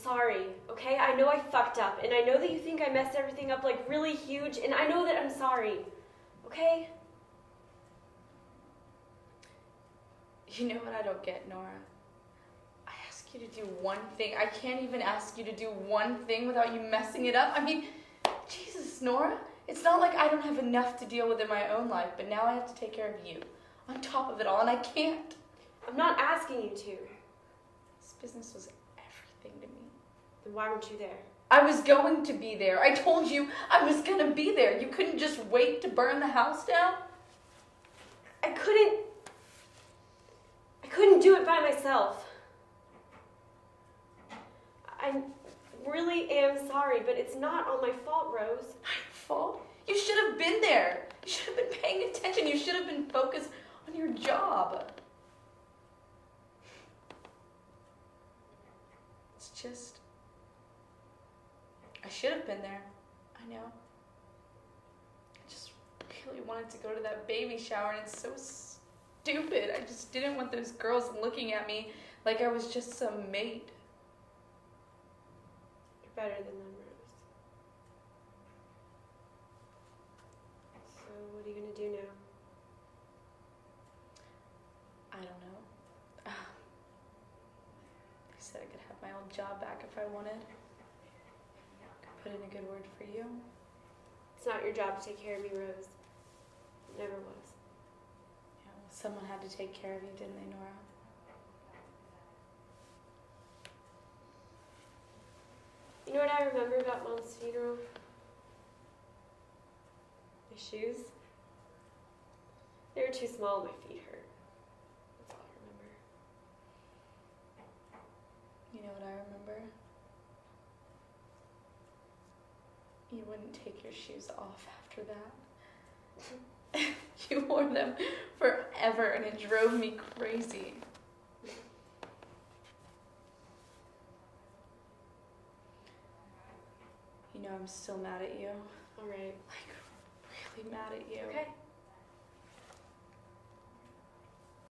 sorry, okay? I know I fucked up, and I know that you think I messed everything up, like, really huge, and I know that I'm sorry, okay? You know what I don't get, Nora? I ask you to do one thing. I can't even ask you to do one thing without you messing it up. I mean, Jesus, Nora. It's not like I don't have enough to deal with in my own life, but now I have to take care of you on top of it all, and I can't. I'm not asking you to. This business was everything to me. Then why weren't you there? I was going to be there. I told you I was going to be there. You couldn't just wait to burn the house down? I couldn't do it by myself. I really am sorry, but it's not all my fault, Rose. My fault? You should have been there. You should have been paying attention. You should have been focused on your job. It's just, I should have been there. I know. I just really wanted to go to that baby shower, and it's so stupid. I just didn't want those girls looking at me like I was just some maid. You're better than them, Rose. So what are you gonna do now? I don't know. They said I could have my old job back if I wanted. Could put in a good word for you. It's not your job to take care of me, Rose. It never was. Yeah, well, someone had to take care of you, didn't they, Nora? You know what I remember about Mom's funeral? My shoes. They were too small, my feet hurt. That's all I remember. You know what I remember? You wouldn't take your shoes off after that. You wore them forever, and it drove me crazy. You know I'm still mad at you. All right. Like, really mad at you. Okay.